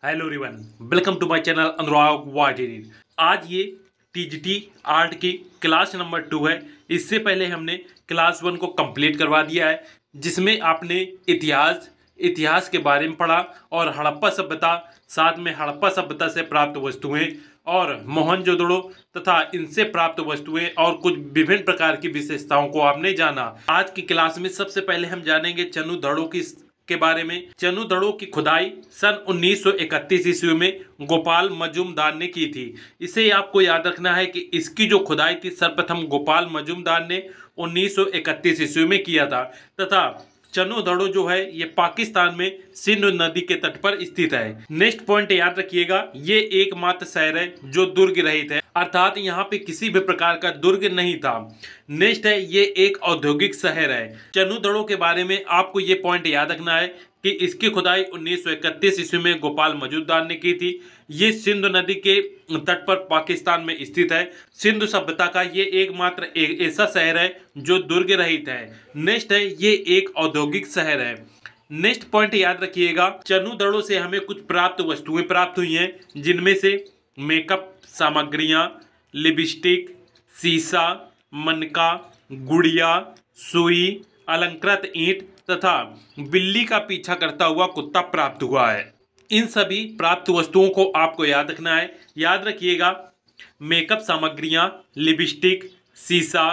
Hello everyone, welcome to my channel Anurag Wateri. आज ये TGT art की क्लास नंबर 2 है। इससे पहले हमने क्लास 1 को कंप्लीट करवा दिया है, जिसमें आपने इतिहास के बारे में पढ़ा और हड़प्पा सभ्यता, साथ में हड़प्पा सभ्यता से प्राप्त वस्तुएं और मोहनजोदड़ो तथा इनसे प्राप्त वस्तुएं और कुछ विभिन्न प्रकार की विशेषताओं को आपने जाना। आज की क्लास में सबसे पहले हम जानेंगे चन्नू दड़ों के बारे में। चन्नू दड़ों की खुदाई सन 1931 ईस्वी में गोपाल मजूमदार ने की थी। इसे आपको याद रखना है कि इसकी जो खुदाई थी सर्वप्रथम गोपाल मजूमदार ने 1931 ईस्वी में किया था तथा चन्नू दड़ो जो है ये पाकिस्तान में सिंधु नदी के तट पर स्थित है। नेक्स्ट पॉइंट याद रखिएगा, ये एकमात्र शहर है जो दुर्ग रहित है, अर्थात यहाँ पे किसी भी प्रकार का दुर्ग नहीं था। नेक्स्ट है, ये एक औद्योगिक शहर है। चन्नू दड़ो के बारे में आपको ये पॉइंट याद रखना है कि इसकी खुदाई 1931 ईस्वी में गोपाल मजूमदार ने की थी। ये सिंधु नदी के तट पर पाकिस्तान में स्थित है। सिंधु सभ्यता का ये एकमात्र ऐसा शहर है जो दुर्ग रहित है। नेक्स्ट है, ये एक औद्योगिक शहर है। नेक्स्ट पॉइंट याद रखिएगा, चन्नू दड़ों से हमें कुछ वस्तुएं प्राप्त हुई हैं, जिनमें से मेकअप सामग्रियां, लिपस्टिक, शीशा, मनका, गुड़िया, सुई, अलंकृत ईंट तथा बिल्ली का पीछा करता हुआ कुत्ता प्राप्त हुआ है। इन सभी प्राप्त वस्तुओं को आपको याद रखना है। याद रखिएगा, मेकअप सामग्रियां, लिपस्टिक, शीशा,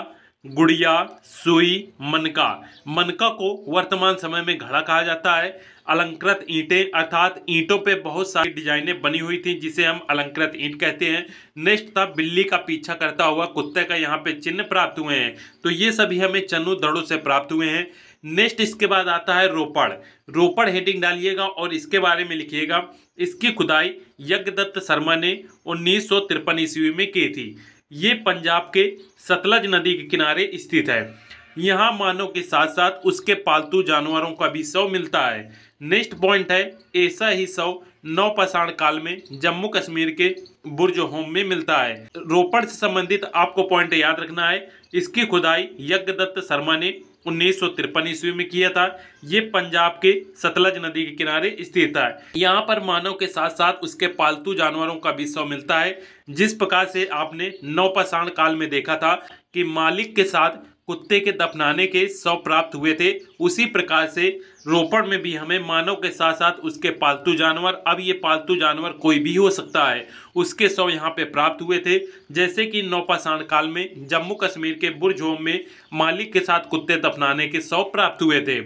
गुड़िया, सुई, मनका। मनका को वर्तमान समय में घड़ा कहा जाता है। अलंकृत ईंटें, अर्थात ईंटों पे बहुत सारी डिजाइनें बनी हुई थी जिसे हम अलंकृत ईंट कहते हैं। नेक्स्ट था बिल्ली का पीछा करता हुआ कुत्ते का यहाँ पे चिन्ह प्राप्त हुए हैं। तो ये सभी हमें चन्नू दड़ों से प्राप्त हुए हैं। नेक्स्ट इसके बाद आता है रोपड़। रोपड़ हेडिंग डालिएगा और इसके बारे में लिखिएगा, इसकी खुदाई यज्ञदत्त शर्मा ने 1953 ईस्वी में की थी। ये पंजाब के सतलज नदी के किनारे स्थित है। यहाँ मानव के साथ साथ उसके पालतू जानवरों का भी शव मिलता है। नेक्स्ट पॉइंट है, ऐसा ही शव नवपाषाण काल में जम्मू कश्मीर के बुर्ज होम में मिलता है। रोपड़ से संबंधित आपको पॉइंट याद रखना है, इसकी खुदाई यज्ञदत्त शर्मा ने 1953 ईस्वी में किया था। ये पंजाब के सतलज नदी के किनारे स्थित है। यहाँ पर मानव के साथ साथ उसके पालतू जानवरों का भी शव मिलता है। जिस प्रकार से आपने नवपाषाण काल में देखा था कि मालिक के साथ कुत्ते के दफनाने के शव प्राप्त हुए थे, उसी प्रकार से रोपड़ में भी हमें मानव के साथ साथ उसके पालतू जानवर, अब ये पालतू जानवर कोई भी हो सकता है, उसके शव यहाँ पे प्राप्त हुए थे। जैसे कि नवपाषाण काल में जम्मू कश्मीर के बुर्ज होम में मालिक के साथ कुत्ते दफनाने के शव प्राप्त हुए थे।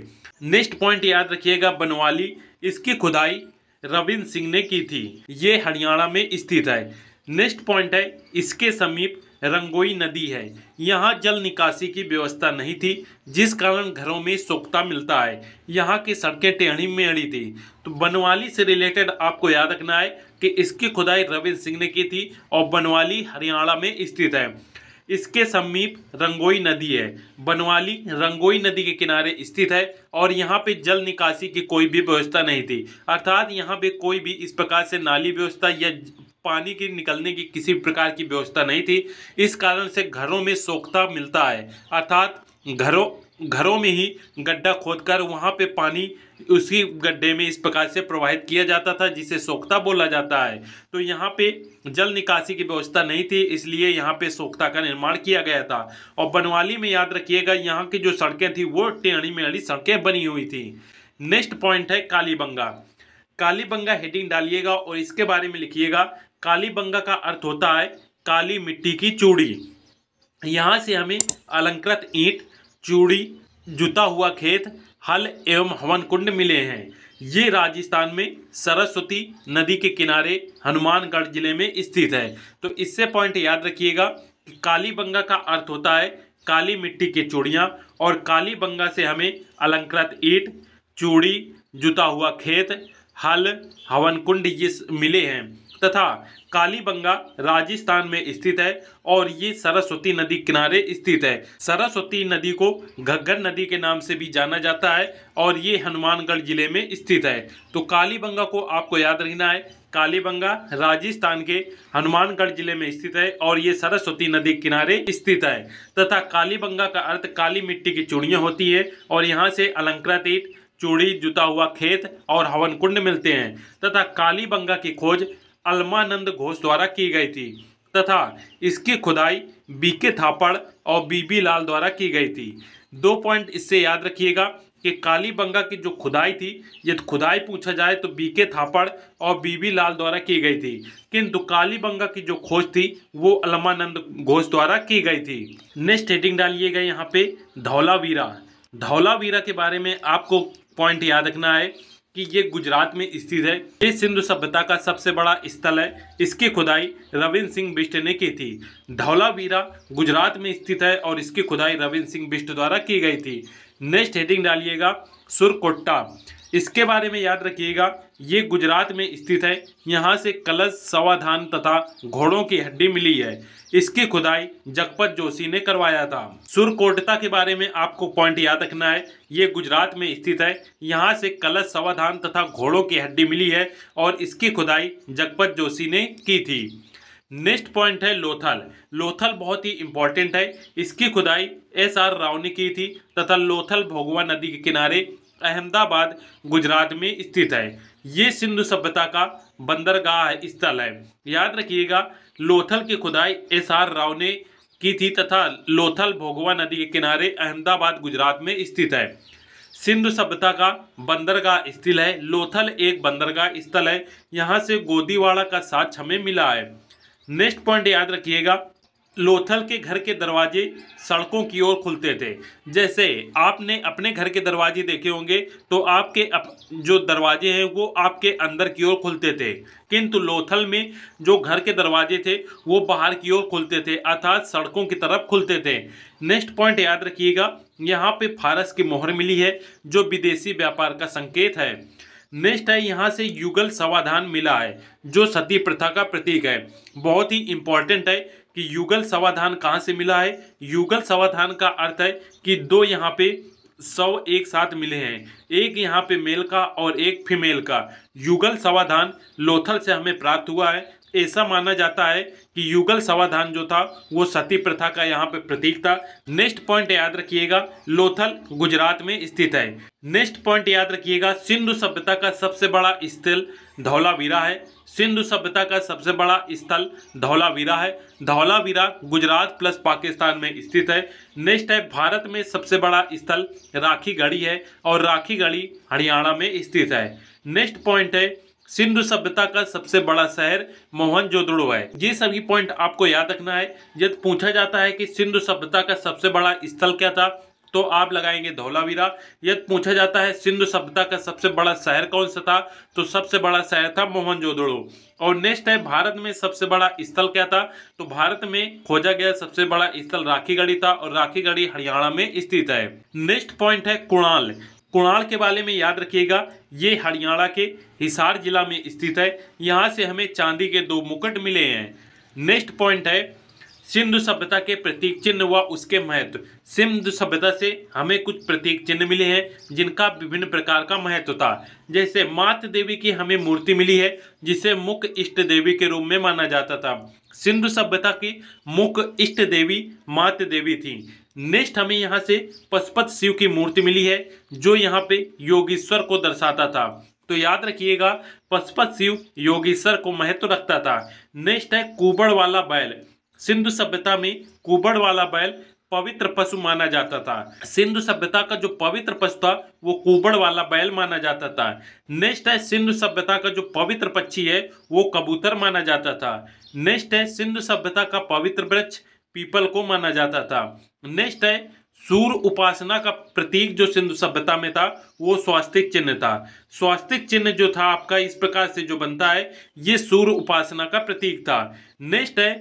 नेक्स्ट पॉइंट याद रखिएगा, बनवाली। इसकी खुदाई रविंद्र सिंह ने की थी। ये हरियाणा में स्थित है। नेक्स्ट पॉइंट है, इसके समीप रंगोई नदी है। यहाँ जल निकासी की व्यवस्था नहीं थी, जिस कारण घरों में सोख्ता मिलता है। यहाँ की सड़कें टेढ़ी मेढ़ी थी। तो बनवाली से रिलेटेड आपको याद रखना है कि इसकी खुदाई रविंद्र सिंह ने की थी और बनवाली हरियाणा में स्थित है। इसके समीप रंगोई नदी है। बनवाली रंगोई नदी के किनारे स्थित है और यहाँ पे जल निकासी की कोई भी व्यवस्था नहीं थी, अर्थात यहाँ पे कोई भी इस प्रकार से नाली व्यवस्था या पानी की निकलने की किसी प्रकार की व्यवस्था नहीं थी। इस कारण से घरों में सोख्ता मिलता है, अर्थात घरों में ही गड्ढा खोदकर वहाँ पे पानी उसी गड्ढे में इस प्रकार से प्रवाहित किया जाता था, जिसे सोख्ता बोला जाता है। तो यहाँ पे जल निकासी की व्यवस्था नहीं थी, इसलिए यहाँ पे सोख्ता का निर्माण किया गया था। और बनवाली में याद रखिएगा, यहाँ की जो सड़कें थी वो टेढ़ी मेढ़ी सड़कें बनी हुई थी। नेक्स्ट पॉइंट है कालीबंगा। कालीबंगा हेडिंग डालिएगा और इसके बारे में लिखिएगा, कालीबंगा का अर्थ होता है काली मिट्टी की चूड़ी। यहाँ से हमें अलंकृत ईंट, चूड़ी, जुता हुआ खेत, हल एवं हवन कुंड मिले हैं। ये राजस्थान में सरस्वती नदी के किनारे हनुमानगढ़ जिले में स्थित है। तो इससे पॉइंट याद रखिएगा कि कालीबंगा का अर्थ होता है काली मिट्टी की चूड़ियाँ, और कालीबंगा से हमें अलंकृत ईंट, चूड़ी, जुता हुआ खेत, हल, हवन कुंड ये मिले हैं। तथा कालीबंगा राजस्थान में स्थित है और ये सरस्वती नदी किनारे स्थित है। सरस्वती नदी को घग्गर नदी के नाम से भी जाना जाता है और ये हनुमानगढ़ जिले में स्थित है। तो कालीबंगा को आपको याद रखना है, कालीबंगा राजस्थान के हनुमानगढ़ जिले में स्थित है और ये सरस्वती नदी किनारे स्थित है। तथा कालीबंगा का अर्थ काली मिट्टी की चूड़ियाँ होती है और यहाँ से अलंकृत ईंट, चूड़ी, जुता हुआ खेत और हवन कुंड मिलते हैं तथा कालीबंगा की खोज अलमानंद घोष द्वारा की गई थी तथा इसकी खुदाई बीके थापड़ और बीबी लाल द्वारा की गई थी। 2 पॉइंट इससे याद रखिएगा कि कालीबंगा की जो खुदाई थी, यदि खुदाई पूछा जाए तो बीके थापड़ और बीबी लाल द्वारा की गई थी, किंतु कालीबंगा की जो खोज थी वो अलमानंद घोष द्वारा की गई थी। नेक्स्ट हेडिंग डालिएगा यहाँ पे धौलावीरा। धौलावीरा के बारे में आपको पॉइंट याद रखना है कि ये गुजरात में स्थित है। ये सिंधु सभ्यता का सबसे बड़ा स्थल है। इसकी खुदाई रविंद्र सिंह बिष्ट ने की थी। धौलावीरा गुजरात में स्थित है और इसकी खुदाई रविंद्र सिंह बिष्ट द्वारा की गई थी। नेक्स्ट हेडिंग डालिएगा सुरकोट्टा। इसके बारे में याद रखिएगा, ये गुजरात में स्थित है। यहाँ से कलश, समाधान तथा घोड़ों की हड्डी मिली है। इसकी खुदाई जगपत जोशी ने करवाया था। सुरकोटता के बारे में आपको पॉइंट याद रखना है, ये गुजरात में स्थित है। यहाँ से कलश, समाधान तथा घोड़ों की हड्डी मिली है और इसकी खुदाई जगपत जोशी ने की थी। नेक्स्ट पॉइंट है लोथल। लोथल बहुत ही इंपॉर्टेंट है। इसकी खुदाई SR राव ने की थी तथा लोथल भोगवा नदी के किनारे अहमदाबाद गुजरात में स्थित है। ये सिंधु सभ्यता का बंदरगाह स्थल है। याद रखिएगा, लोथल की खुदाई SR राव ने की थी तथा लोथल भोगवा नदी के किनारे अहमदाबाद गुजरात में स्थित है। सिंधु सभ्यता का बंदरगाह स्थल है। लोथल एक बंदरगाह स्थल है। यहाँ से गोदीवाड़ा का साक्ष्य हमें मिला है। नेक्स्ट पॉइंट याद रखिएगा, लोथल के घर के दरवाजे सड़कों की ओर खुलते थे। जैसे आपने अपने घर के दरवाजे देखे होंगे तो आपके जो दरवाजे हैं वो आपके अंदर की ओर खुलते थे, किंतु लोथल में जो घर के दरवाजे थे वो बाहर की ओर खुलते थे, अर्थात सड़कों की तरफ खुलते थे। नेक्स्ट पॉइंट याद रखिएगा, यहाँ पे फारस की मोहर मिली है जो विदेशी व्यापार का संकेत है। नेक्स्ट है, यहाँ से युगल समाधान मिला है जो सती प्रथा का प्रतीक है। बहुत ही इंपॉर्टेंट है कि युगल समाधान कहाँ से मिला है। युगल समाधान का अर्थ है कि 2 यहाँ पे 100 एक साथ मिले हैं, एक यहाँ पे मेल का और एक फीमेल का। युगल समाधान लोथल से हमें प्राप्त हुआ है। ऐसा माना जाता है कि युगल समाधान जो था वो सती प्रथा का यहाँ पे प्रतीक था। नेक्स्ट पॉइंट याद रखिएगा, लोथल गुजरात में स्थित है। नेक्स्ट पॉइंट याद रखिएगा, सिंधु सभ्यता का सबसे बड़ा स्थल धौलावीरा है। सिंधु सभ्यता का सबसे बड़ा स्थल धौलावीरा है। धौलावीरा गुजरात प्लस पाकिस्तान में स्थित है। नेक्स्ट है, भारत में सबसे बड़ा स्थल राखीगढ़ी है और राखीगढ़ी हरियाणा में स्थित है। नेक्स्ट पॉइंट है, सिंधु सभ्यता का सबसे बड़ा शहर मोहनजोदड़ो है। ये सभी पॉइंट आपको याद रखना है। यदि पूछा जाता है कि सिंधु सभ्यता का सबसे बड़ा स्थल क्या था तो आप लगाएंगे धौलावीरा। यदि पूछा जाता है सिंधु सभ्यता का सबसे बड़ा शहर कौन सा था तो सबसे बड़ा शहर था मोहनजोदड़ो। और नेक्स्ट है, भारत में सबसे बड़ा स्थल क्या था तो भारत में खोजा गया सबसे बड़ा स्थल राखीगढ़ी था और राखीगढ़ी हरियाणा में स्थित है। नेक्स्ट पॉइंट है कुणाल। कुणाल के बारे में याद रखिएगा, ये हरियाणा के हिसार जिला में स्थित है। यहाँ से हमें चांदी के 2 मुकुट मिले हैं। नेक्स्ट पॉइंट है, सिंधु सभ्यता के प्रतीक चिन्ह व उसके महत्व। सिंधु सभ्यता से हमें कुछ प्रतीक चिन्ह मिले हैं जिनका विभिन्न प्रकार का महत्व था। जैसे मातृ देवी की हमें मूर्ति मिली है जिसे मुख्य इष्ट देवी के रूप में माना जाता था। सिंधु सभ्यता की मुख्य इष्ट देवी मातृ देवी थी। नेक्स्ट हमें यहाँ से पशुपति शिव की मूर्ति मिली है जो यहाँ पे योगीश्वर को दर्शाता था। तो याद रखिएगा, पशुपति शिव योगीश्वर को महत्व रखता था। नेक्स्ट है कुबड़ वाला बैल। सिंधु सभ्यता में कुबड़ वाला बैल पवित्र पशु माना जाता था। सिंधु सभ्यता का जो पवित्र पशु था वो कुबड़ वाला बैल माना जाता था। नेक्स्ट है, सिंधु सभ्यता का जो पवित्र पक्षी है वो कबूतर माना जाता था। नेक्स्ट है, सिंधु सभ्यता का पवित्र वृक्ष पीपल को माना जाता था। नेक्स्ट है, सूर्य उपासना का प्रतीक जो सिंधु सभ्यता में था वो स्वास्तिक चिन्ह था। स्वास्तिक चिन्ह जो था आपका इस प्रकार से जो बनता है ये सूर्य उपासना का प्रतीक था। नेक्स्ट है,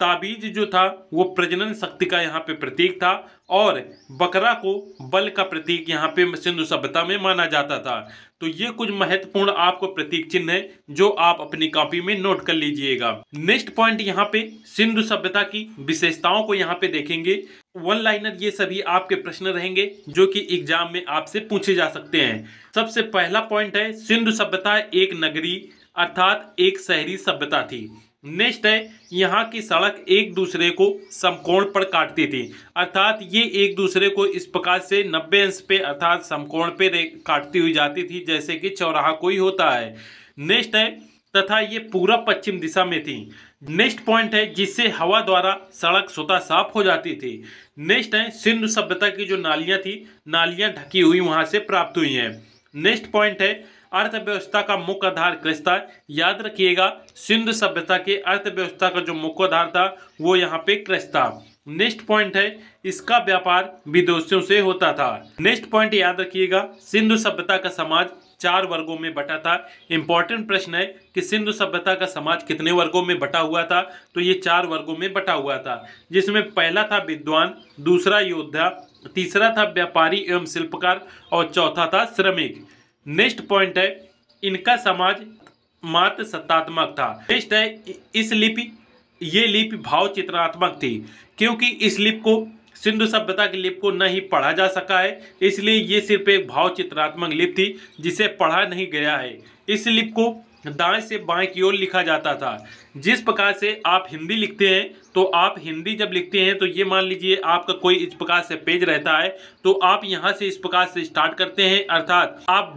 ताबीज जो था वो प्रजनन शक्ति का यहाँ पे प्रतीक था और बकरा को बल का प्रतीक यहाँ पे सिंधु सभ्यता में माना जाता था। तो ये कुछ महत्वपूर्ण आपको प्रतीक चिन्ह है जो आप अपनी कॉपी में नोट कर लीजिएगा। नेक्स्ट पॉइंट यहाँ पे सिंधु सभ्यता की विशेषताओं को यहाँ पे देखेंगे। 1 लाइनर ये सभी आपके प्रश्न रहेंगे जो कि एग्जाम में आपसे पूछे जा सकते हैं। सबसे पहला पॉइंट है, सिंधु सभ्यता एक नगरी अर्थात एक शहरी सभ्यता थी। नेक्स्ट है, यहाँ की सड़क एक दूसरे को समकोण पर काटती थी, अर्थात ये एक दूसरे को इस प्रकार से 90 अंश पे अर्थात समकोण पे काटती हुई जाती थी जैसे कि चौराहा कोई होता है। नेक्स्ट है, तथा ये पूरा पश्चिम दिशा में थी। नेक्स्ट पॉइंट है, जिससे हवा द्वारा सड़क स्वतः साफ हो जाती थी। नेक्स्ट है, सिंधु सभ्यता की जो नालियां थी, नालियां ढकी हुई वहां से प्राप्त हुई हैं। नेक्स्ट पॉइंट है, अर्थव्यवस्था का मुख्य आधार कृषि था। याद रखिएगा, सिंधु सभ्यता के अर्थव्यवस्था का जो मुख्य आधार था वो यहाँ पे कृषि था। नेक्स्ट पॉइंट है, इसका व्यापार विदेशियों से होता था। नेक्स्ट पॉइंट याद रखिएगा, सिंधु सभ्यता का समाज 4 वर्गों में बटा था। इंपॉर्टेंट प्रश्न है कि सिंधु सभ्यता का समाज कितने वर्गों में बटा हुआ था, तो ये 4 वर्गों में बटा हुआ था, जिसमें पहला था विद्वान, दूसरा योद्धा, तीसरा था व्यापारी एवं शिल्पकार और चौथा था श्रमिक। नेक्स्ट पॉइंट है, इनका समाज मात्र सत्तात्मक था। नेक्स्ट है, ये लिपि भाव चित्रात्मक थी, क्योंकि इस लिपि को सिंधु सभ्यता की लिपि को न ही पढ़ा जा सका है, इसलिए ये सिर्फ एक भाव चित्रात्मक लिपि थी जिसे पढ़ा नहीं गया है। इस लिपि को दाएं से बाएं की ओर लिखा जाता था। जिस प्रकार से आप हिंदी लिखते हैं, तो आप हिंदी जब लिखते हैं तो ये मान लीजिए आपका कोई इस प्रकार से पेज रहता है, तो आप यहाँ से इस प्रकार से स्टार्ट करते हैं, अर्थात आप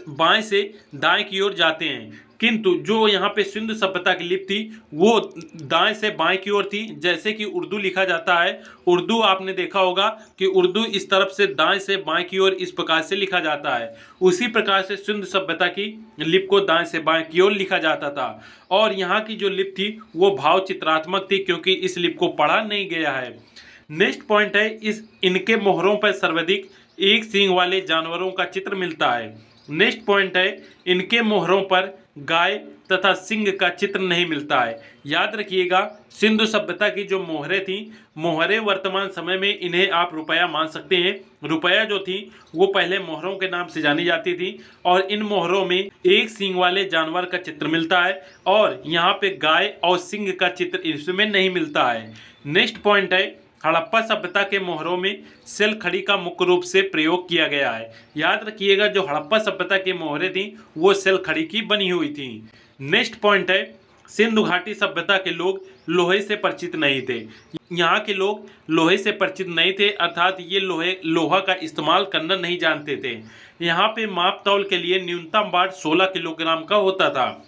बाएं से दाएं की ओर जाते हैं। किंतु जो यहाँ पे सिंधु सभ्यता की लिपि थी वो दाएं से बाएं की ओर थी। जैसे कि उर्दू लिखा जाता है, उर्दू आपने देखा होगा कि उर्दू इस तरफ से दाएं से बाएं की ओर इस प्रकार से लिखा जाता है। उसी प्रकार से सिंधु सभ्यता की लिपि को दाएं से बाएं की ओर लिखा जाता था। और यहाँ की जो लिपि थी वो भाव चित्रात्मक थी, क्योंकि इस लिपि को पढ़ा नहीं गया है। नेक्स्ट पॉइंट है, इनके मोहरों पर सर्वाधिक एक सींग वाले जानवरों का चित्र मिलता है। नेक्स्ट पॉइंट है, इनके मोहरों पर गाय तथा सिंह का चित्र नहीं मिलता है। याद रखिएगा, सिंधु सभ्यता की जो मोहरें थी, मोहरें वर्तमान समय में इन्हें आप रुपया मान सकते हैं। रुपया जो थी वो पहले मोहरों के नाम से जानी जाती थी, और इन मोहरों में एक सींग वाले जानवर का चित्र मिलता है, और यहाँ पे गाय और सिंह का चित्र इसमें नहीं मिलता है। नेक्स्ट पॉइंट है, हड़प्पा सभ्यता के मोहरों में सेल खड़ी का मुख्य रूप से प्रयोग किया गया है। याद रखिएगा, जो हड़प्पा सभ्यता की मोहरें थी वो सेल खड़ी की बनी हुई थी। नेक्स्ट पॉइंट है, सिंधु घाटी सभ्यता के लोग लोहे से परिचित नहीं थे। यहाँ के लोग लोहे से परिचित नहीं थे, अर्थात ये लोहा का इस्तेमाल करना नहीं जानते थे। यहाँ पे माप तौल के लिए न्यूनतम बाट 16 किलोग्राम का होता था।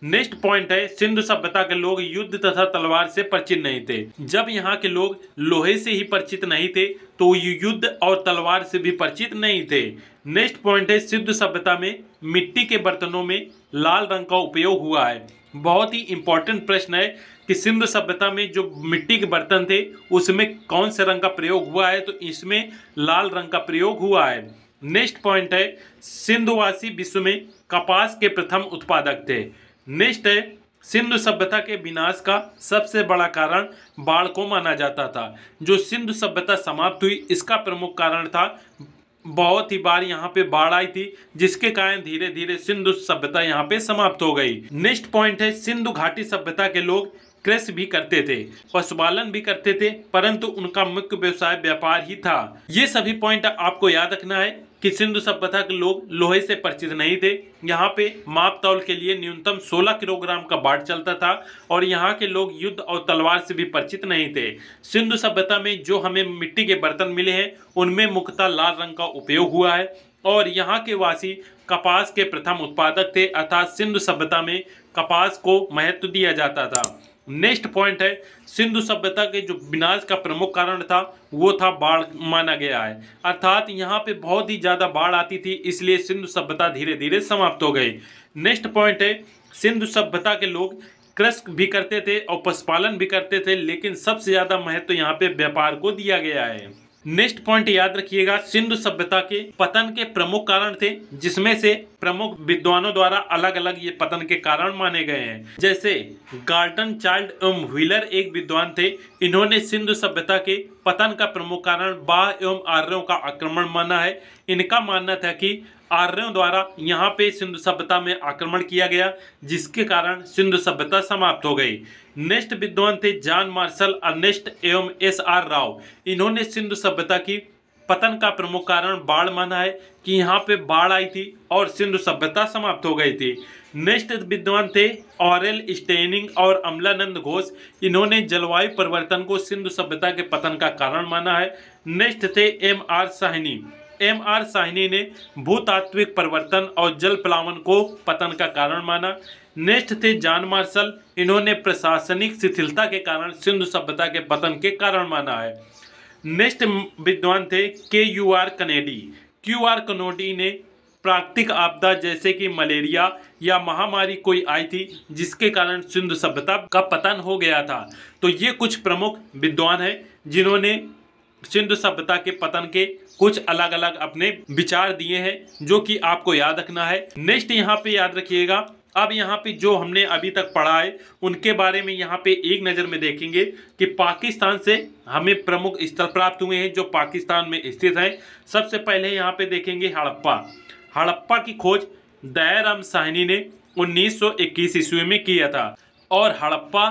नेक्स्ट पॉइंट है, सिंधु सभ्यता के लोग युद्ध तथा तलवार से परिचित नहीं थे। जब यहाँ के लोग लोहे से ही परिचित नहीं थे तो युद्ध और तलवार से भी परिचित नहीं थे। नेक्स्ट पॉइंट है, सिंधु सभ्यता में मिट्टी के बर्तनों में लाल रंग का उपयोग हुआ है। बहुत ही इंपॉर्टेंट प्रश्न है कि सिंधु सभ्यता में जो मिट्टी के बर्तन थे उसमें कौन से रंग का प्रयोग हुआ है, तो इसमें लाल रंग का प्रयोग हुआ है। नेक्स्ट पॉइंट है, सिंधुवासी विश्व में कपास के प्रथम उत्पादक थे। नेक्स्ट है, सिंधु सभ्यता के विनाश का सबसे बड़ा कारण बाढ़ को माना जाता था। जो सिंधु सभ्यता समाप्त हुई इसका प्रमुख कारण था, बहुत ही बार यहाँ पे बाढ़ आई थी, जिसके कारण धीरे धीरे सिंधु सभ्यता यहाँ पे समाप्त हो गई। नेक्स्ट पॉइंट है, सिंधु घाटी सभ्यता के लोग कृषि भी करते थे, पशुपालन भी करते थे, परंतु उनका मुख्य व्यवसाय व्यापार ही था। ये सभी पॉइंट आपको याद रखना है कि सिंधु सभ्यता के लोग लोहे से परिचित नहीं थे। यहाँ पे माप तौल के लिए न्यूनतम 16 किलोग्राम का बाट चलता था, और यहाँ के लोग युद्ध और तलवार से भी परिचित नहीं थे। सिंधु सभ्यता में जो हमें मिट्टी के बर्तन मिले हैं उनमें मुख्यतः लाल रंग का उपयोग हुआ है, और यहाँ के वासी कपास के प्रथम उत्पादक थे, अर्थात सिंधु सभ्यता में कपास को महत्व दिया जाता था। नेक्स्ट पॉइंट है, सिंधु सभ्यता के जो विनाश का प्रमुख कारण था वो था बाढ़ माना गया है, अर्थात यहाँ पे बहुत ही ज़्यादा बाढ़ आती थी, इसलिए सिंधु सभ्यता धीरे धीरे समाप्त हो गई। नेक्स्ट पॉइंट है, सिंधु सभ्यता के लोग कृषि भी करते थे और पशुपालन भी करते थे, लेकिन सबसे ज़्यादा महत्व यहाँ पे व्यापार को दिया गया है। नेक्स्ट पॉइंट याद रखिएगा, सिंधु सभ्यता के पतन के प्रमुख कारण थे, जिसमें से प्रमुख विद्वानों द्वारा अलग अलग ये पतन के कारण माने गए हैं। जैसे गार्टन चाइल्ड एवं व्हीलर एक विद्वान थे, इन्होंने सिंधु सभ्यता के पतन का प्रमुख कारण बाह एवं आर्यों का आक्रमण माना है। इनका मानना था कि आर्यों द्वारा यहाँ पे सिंधु सभ्यता में आक्रमण किया गया, जिसके कारण सिंधु सभ्यता समाप्त हो गई। नेक्स्ट विद्वान थे जॉन मार्शल अर्नेस्ट एवं SR राव। इन्होंने सिंधु सभ्यता की पतन का प्रमुख कारण बाढ़ माना है कि यहाँ पे बाढ़ आई थी और सिंधु सभ्यता समाप्त हो गई थी। नेक्स्ट विद्वान थे ऑरेल स्टेनिंग और अमलानंद घोष। इन्होंने जलवायु परिवर्तन को सिंधु सभ्यता के पतन का कारण माना है। नेक्स्ट थे M R Sahni. M R Sahni ने भूतात्विक परिवर्तन और जल प्लावन को पतन का कारण माना। नेक्स्ट थे जॉन मार्शल। इन्होंने प्रशासनिक शिथिलता के कारण सिंधु सभ्यता के पतन के कारण माना है। नेक्स्ट विद्वान थे के U R Kennedy. Q R Kennedy ने प्राकृतिक आपदा जैसे कि मलेरिया या महामारी कोई आई थी जिसके कारण सिंधु सभ्यता का पतन हो गया था। तो ये कुछ प्रमुख विद्वान हैं जिन्होंने सिंधु सभ्यता के पतन के कुछ अलग अलग अपने विचार दिए हैं, जो कि आपको याद रखना है। नेक्स्ट यहाँ पे याद रखिएगा, अब यहाँ पे जो हमने अभी तक पढ़ा है उनके बारे में यहाँ पे एक नज़र में देखेंगे कि पाकिस्तान से हमें प्रमुख स्थल प्राप्त हुए हैं जो पाकिस्तान में स्थित हैं। सबसे पहले यहाँ पे देखेंगे हड़प्पा। हड़प्पा की खोज दयाराम साहनी ने 1921 ईस्वी में किया था और हड़प्पा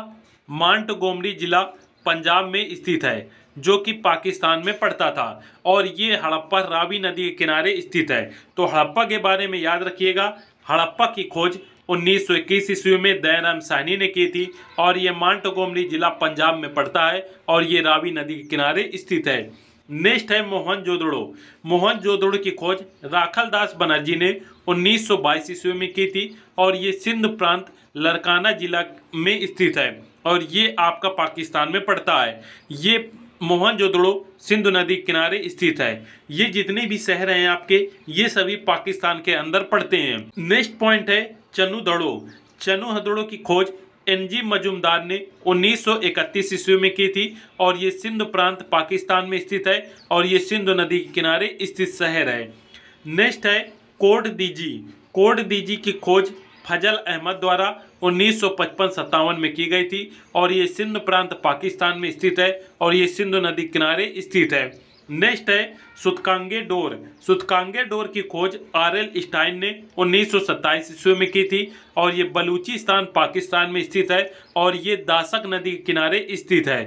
मोंटगोमरी जिला पंजाब में स्थित है जो कि पाकिस्तान में पड़ता था और ये हड़प्पा रावी नदी के किनारे स्थित है। तो हड़प्पा के बारे में याद रखिएगा, हड़प्पा की खोज 1921 ईस्वी में दयाराम साहनी ने की थी और ये मोंटगोमरी जिला पंजाब में पड़ता है और ये रावी नदी के किनारे स्थित है। नेक्स्ट है मोहनजोदड़ो। मोहनजोदड़ो की खोज राखलदास बनर्जी ने 1922 ईस्वी में की थी और ये सिंध प्रांत लरकाना जिला में स्थित है और ये आपका पाकिस्तान में पड़ता है। ये मोहनजोदड़ो सिंधु नदी किनारे स्थित है। ये जितने भी शहर हैं आपके, ये सभी पाकिस्तान के अंदर पड़ते हैं। नेक्स्ट पॉइंट है चनुदड़ो। चनुहदड़ो की खोज एनजी मजुमदार ने 1931 ईस्वी में की थी और ये सिंध प्रांत पाकिस्तान में स्थित है और ये सिंधु नदी के किनारे स्थित शहर है। नेक्स्ट है कोट दीजी। कोट दीजी की खोज फजल अहमद द्वारा 1955-57 में की गई थी और ये सिंध प्रांत पाकिस्तान में स्थित है और ये सिंधु नदी किनारे स्थित है। नेक्स्ट है सुतकांगे डोर। सुतकांगे डोर की खोज आरएल स्टाइन ने 1927 ईस्वी में की थी और ये बलूचिस्तान पाकिस्तान में स्थित है और ये दासक नदी के किनारे स्थित है।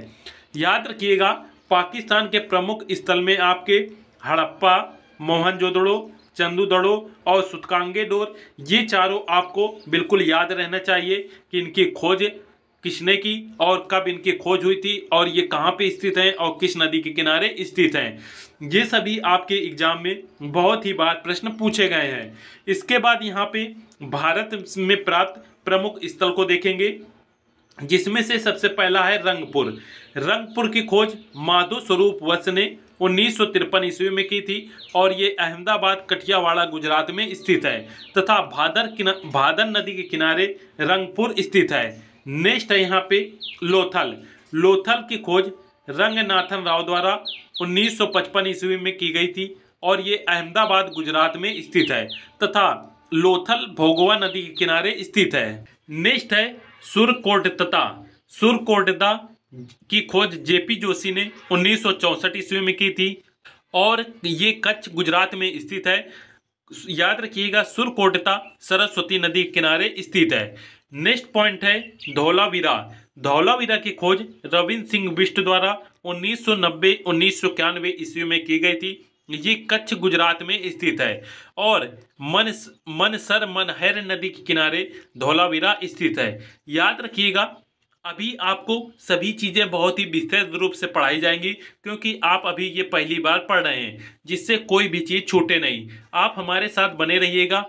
याद रखिएगा, पाकिस्तान के प्रमुख स्थल में आपके हड़प्पा, मोहनजोदड़ो, चंदूदड़ो और सुतकांगे डोर, ये चारों आपको बिल्कुल याद रहना चाहिए कि इनकी खोज किसने की और कब इनकी खोज हुई थी और ये कहाँ पे स्थित हैं और किस नदी के किनारे स्थित हैं। ये सभी आपके एग्जाम में बहुत ही बार प्रश्न पूछे गए हैं। इसके बाद यहाँ पे भारत में प्राप्त प्रमुख स्थल को देखेंगे, जिसमें से सबसे पहला है रंगपुर। रंगपुर की खोज माधो स्वरूप वत्स ने 1953 ईस्वी में की थी और ये अहमदाबाद कठियावाड़ा गुजरात में स्थित है तथा भादर नदी के किनारे रंगपुर स्थित है। नेक्स्ट है यहाँ पे लोथल। लोथल की खोज रंगनाथन राव द्वारा 1955 ईस्वी में की गई थी और ये अहमदाबाद गुजरात में स्थित है तथा लोथल भोगवा नदी के किनारे स्थित है। नेक्स्ट है सुरकोटता। सुरकोटता की खोज जेपी जोशी ने 1964 ईस्वी में की थी और ये कच्छ गुजरात में स्थित है। याद रखिएगा, सुरकोटता सरस्वती नदी के किनारे स्थित है। नेक्स्ट पॉइंट है धौलावीरा। धौलावीरा की खोज रविंद्र सिंह बिष्ट द्वारा 1990-1991 ईस्वी में की गई थी। ये कच्छ गुजरात में स्थित है और मनसर मनहर नदी के किनारे धौलावीरा स्थित है। याद रखिएगा, अभी आपको सभी चीज़ें बहुत ही विस्तृत रूप से पढ़ाई जाएंगी क्योंकि आप अभी ये पहली बार पढ़ रहे हैं, जिससे कोई भी चीज़ छूटे नहीं। आप हमारे साथ बने रहिएगा,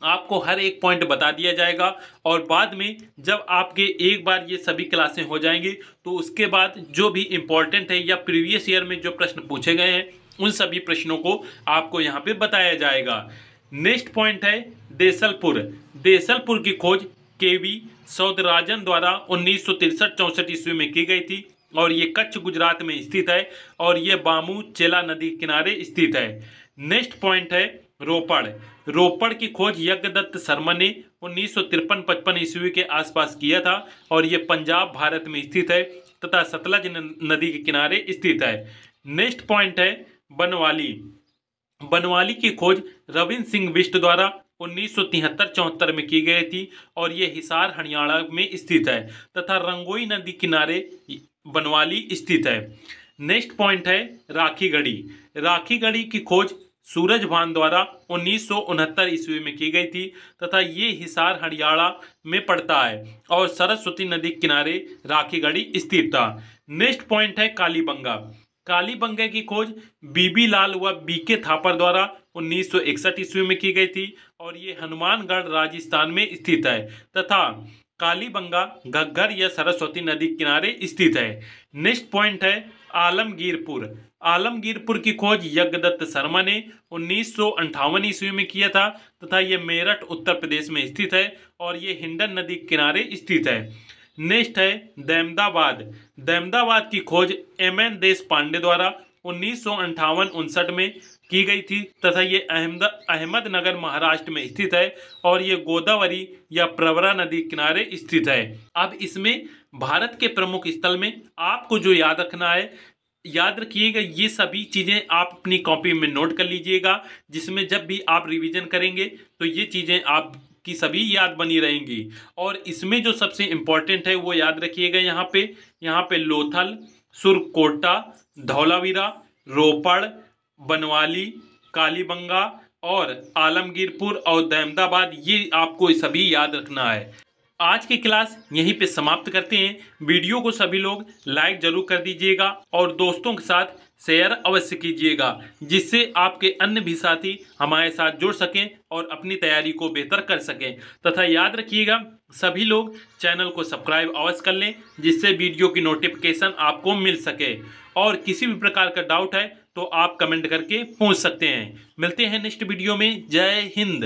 आपको हर एक पॉइंट बता दिया जाएगा और बाद में जब आपके एक बार ये सभी क्लासें हो जाएंगी तो उसके बाद जो भी इम्पोर्टेंट है या प्रीवियस ईयर में जो प्रश्न पूछे गए हैं उन सभी प्रश्नों को आपको यहाँ पे बताया जाएगा। नेक्स्ट पॉइंट है देसलपुर। देसलपुर की खोज केवी सौदराजन द्वारा 1963-64 ईस्वी में की गई थी और ये कच्छ गुजरात में स्थित है और ये बामू चेला नदी के किनारे स्थित है। नेक्स्ट पॉइंट है रोपड़। रोपड़ की खोज यज्ञदत्त शर्मा ने 1953-55 ईस्वी के आसपास किया था और ये पंजाब भारत में स्थित है तथा सतलज नदी के किनारे स्थित है। नेक्स्ट पॉइंट है बनवाली। बनवाली की खोज रविंद्र सिंह बिष्ट द्वारा 1973-74 में की गई थी और ये हिसार हरियाणा में स्थित है तथा रंगोई नदी किनारे बनवाली स्थित है। नेक्स्ट पॉइंट है राखीगढ़ी। राखीगढ़ी की खोज सूरजभान द्वारा 1969 ईस्वी में की गई थी तथा ये हिसार हरियाणा में पड़ता है और सरस्वती नदी के किनारे राखीगढ़ी स्थित था। नेक्स्ट पॉइंट है कालीबंगा। कालीबंगा की खोज बीबी लाल व बीके थापर द्वारा 1961 ईस्वी में की गई थी और ये हनुमानगढ़ राजस्थान में स्थित है तथा कालीबंगा घग्गर या सरस्वती नदी के किनारे स्थित है। नेक्स्ट पॉइंट है आलमगीरपुर। आलमगीरपुर की खोज यज्ञदत्त शर्मा ने 1958 ईस्वी में किया था तथा ये मेरठ उत्तर प्रदेश में स्थित है और ये हिंडन नदी के किनारे स्थित है। नेक्स्ट है दहमदाबाद। दहमदाबाद की खोज एम.एन. देश पांडे द्वारा 1958-59 में की गई थी तथा ये अहमदनगर महाराष्ट्र में स्थित है और ये गोदावरी या प्रवरा नदी किनारे स्थित है। अब इसमें भारत के प्रमुख स्थल में आपको जो याद रखना है, याद रखिएगा, ये सभी चीज़ें आप अपनी कॉपी में नोट कर लीजिएगा, जिसमें जब भी आप रिवीजन करेंगे तो ये चीज़ें आपकी सभी याद बनी रहेंगी। और इसमें जो सबसे इम्पोर्टेंट है वो याद रखिएगा, यहाँ पे लोथल, सुरकोटा, धौलावीरा, रोपड़, बनवाली, कालीबंगा और आलमगीरपुर और दहमदाबाद, ये आपको सभी याद रखना है। आज की क्लास यहीं पे समाप्त करते हैं। वीडियो को सभी लोग लाइक जरूर कर दीजिएगा और दोस्तों के साथ शेयर अवश्य कीजिएगा, जिससे आपके अन्य भी साथी हमारे साथ जुड़ सकें और अपनी तैयारी को बेहतर कर सकें। तथा याद रखिएगा, सभी लोग चैनल को सब्सक्राइब अवश्य कर लें, जिससे वीडियो की नोटिफिकेशन आपको मिल सके। और किसी भी प्रकार का डाउट है तो आप कमेंट करके पूछ सकते हैं। मिलते हैं नेक्स्ट वीडियो में। जय हिंद।